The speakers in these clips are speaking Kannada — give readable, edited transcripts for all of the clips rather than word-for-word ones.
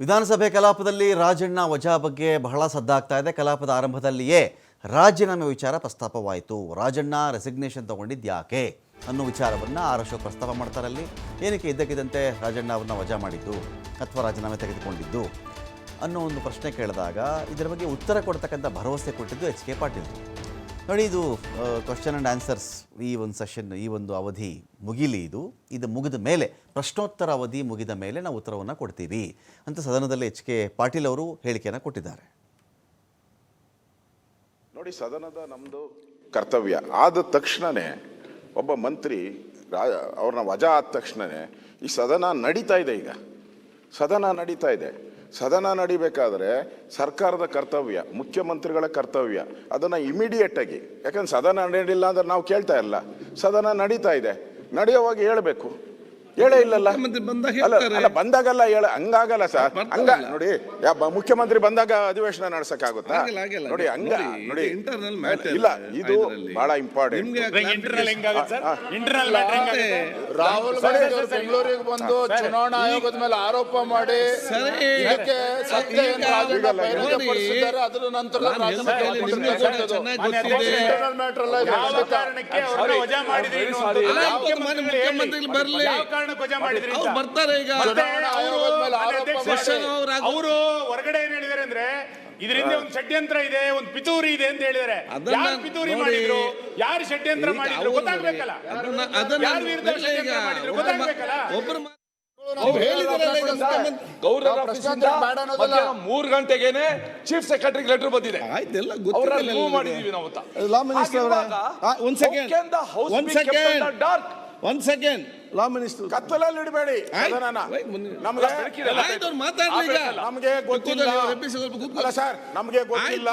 ವಿಧಾನಸಭೆ ಕಲಾಪದಲ್ಲಿ ರಾಜಣ್ಣ ವಜಾ ಬಗ್ಗೆ ಬಹಳ ಸದ್ದಾಗ್ತಾ ಇದೆ. ಕಲಾಪದ ಆರಂಭದಲ್ಲಿಯೇ ರಾಜೀನಾಮೆ ವಿಚಾರ ಪ್ರಸ್ತಾಪವಾಯಿತು. ರಾಜಣ್ಣ ರೆಸಿಗ್ನೇಷನ್ ತಗೊಂಡಿದ್ದು ಯಾಕೆ ಅನ್ನೋ ವಿಚಾರವನ್ನು ಅಶೋಕ್ ಪ್ರಸ್ತಾಪ ಮಾಡ್ತಾರಲ್ಲಿ. ಏನಕ್ಕೆ ಇದ್ದಕ್ಕಿದ್ದಂತೆ ರಾಜಣ್ಣ ಅವ್ರನ್ನ ವಜಾ ಮಾಡಿದ್ದು ಅಥವಾ ರಾಜೀನಾಮೆ ತೆಗೆದುಕೊಂಡಿದ್ದು ಅನ್ನೋ ಒಂದು ಪ್ರಶ್ನೆ ಕೇಳಿದಾಗ ಇದರ ಬಗ್ಗೆ ಉತ್ತರ ಕೊಡ್ತಕ್ಕಂಥ ಭರವಸೆ ಕೊಟ್ಟಿದ್ದು ಎಚ್ ಕೆ ಪಾಟೀಲ್. ನೋಡಿ, ಇದು ಕ್ವಶನ್ ಆ್ಯಂಡ್ ಆನ್ಸರ್ಸ್ ಈ ಒಂದು ಸೆಷನ್, ಈ ಒಂದು ಅವಧಿ ಮುಗಿಲಿ. ಇದು ಮುಗಿದ ಮೇಲೆ, ಪ್ರಶ್ನೋತ್ತರ ಅವಧಿ ಮುಗಿದ ಮೇಲೆ ನಾವು ಉತ್ತರವನ್ನು ಕೊಡ್ತೀವಿ ಅಂತ ಸದನದಲ್ಲಿ ಎಚ್ ಕೆ ಪಾಟೀಲ್ ಅವರು ಹೇಳಿಕೆಯನ್ನು ಕೊಟ್ಟಿದ್ದಾರೆ. ನೋಡಿ, ಸದನದ ನಮ್ಮದು ಕರ್ತವ್ಯ ಆದ ತಕ್ಷಣವೇ ಒಬ್ಬ ಮಂತ್ರಿ ಅವ್ರನ್ನ ವಜಾ ಆದ ತಕ್ಷಣವೇ ಈ ಸದನ ನಡೀತಾ ಇದೆ. ಈಗ ಸದನ ನಡೀತಾ ಇದೆ. ಸದನ ನಡಿಬೇಕಾದ್ರೆ ಸರ್ಕಾರದ ಕರ್ತವ್ಯ, ಮುಖ್ಯಮಂತ್ರಿಗಳ ಕರ್ತವ್ಯ, ಅದನ್ನು ಇಮಿಡಿಯೇಟ್ ಆಗಿ, ಯಾಕಂದ್ರೆ ಸದನ ನಡೀಲಿಲ್ಲ ಅಂದ್ರೆ ನಾವು ಕೇಳ್ತಾ ಇಲ್ಲ. ಸದನ ನಡೀತಾ ಇದೆ, ನಡೆಯುವಾಗ ಹೇಳಬೇಕು. ಹೇಳೇ ಇಲ್ಲಲ್ಲ, ಅಲ್ಲ ಬಂದಾಗಲ್ಲ ಹೇಳ, ಹಂಗಾಗಲ್ಲ ಸರ್. ಹಂಗ ನೋಡಿ, ಮುಖ್ಯಮಂತ್ರಿ ಬಂದಾಗ ಅಧಿವೇಶನ ನಡೆಸಕ್ಕಾಗುತ್ತಾ? ನೋಡಿ, ಹಂಗ ನೋಡಿ, ಇಲ್ಲ, ಇದು ಬಹಳ ಇಂಪಾರ್ಟೆಂಟ್. ರಾಹುಲ್ ಗಾಂಧಿ ಅವರು ಬೆಂಗಳೂರಿಗೆ ಬಂದು ಚುನಾವಣಾ ಆಯೋಗದ ಮೇಲೆ ಆರೋಪ ಮಾಡಿ ಇದಕ್ಕೆ ಅದರ ನಂತರ ಬರ್ತಾರೆ. ಈಗ ಅವರು ಹೊರಗಡೆ ಏನ್ ಹೇಳಿದಾರೆ ಅಂದ್ರೆ ಇದರಿಂದ ಒಂದು ಷಡ್ಯಂತ್ರ ಇದೆ, ಒಂದು ಪಿತೂರಿ ಇದೆ ಅಂತ ಹೇಳಿದಾರೆ. ಯಾರು ಪಿತೂರಿ ಮಾಡಿದ್ರು, ಯಾರು ಷಡ್ಯಂತ್ರ ಮಾಡಿದ್ರು ಗೊತ್ತಾಗ್ಬೇಕಲ್ಲ. ಯಾರು ವಿರುದ್ಧ ಷಡ್ಯಂತ್ರ ಮಾಡಿದ್ರು ಗೊತ್ತಾಗ್ಬೇಕಲ್ಲ. 3 ಗಂಟೆಗೇನೆ ಚೀಫ್ ಸೆಕ್ರೆಟರಿ ಲೆಟರ್ ಬಂದಿದೆ. ಒಂದ್ ಸೆಕೆಂಡ್ ಲಾ ಮಿನಿಸ್ಟರ್ ಕತ್ತಲಲ್ಲಿ ಇಡಬೇಡಿ. ನಮ್ಗೆ ಗೊತ್ತಿಲ್ಲ, ಅಲ್ಲ ಸರ್, ನಮ್ಗೆ ಗೊತ್ತಿಲ್ಲ,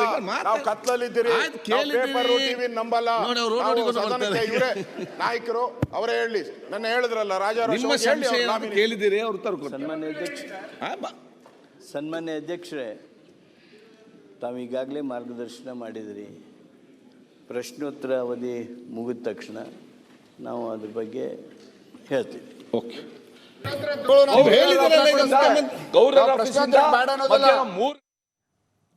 ನಾವು ಕತ್ತಲಲ್ಲಿದ್ದೀರಿ, ಟಿವಿ ನಂಬಲ್ಲ. ಇವರೇ ನಾಯಕರು, ಅವರೇ ಹೇಳಿ. ನನ್ನ ಹೇಳಿದ್ರಲ್ಲ ರಾಜಾರಾವ್ ಕೇಳಿದಿರಿ, ಅವ್ರು ಸನ್ಮಾನ್ಯ ಅಧ್ಯಕ್ಷರೇ, ತಾವು ಈಗಾಗಲೇ ಮಾರ್ಗದರ್ಶನ ಮಾಡಿದಿರಿ. ಪ್ರಶ್ನೋತ್ತರ ಅವಧಿ ಮುಗಿದ ತಕ್ಷಣ ನಾವು ಅದ್ರ ಬಗ್ಗೆ ಹೇಳ್ತೀವಿ. ಓಕೆ, ಹೇಳಿದ್ರೆ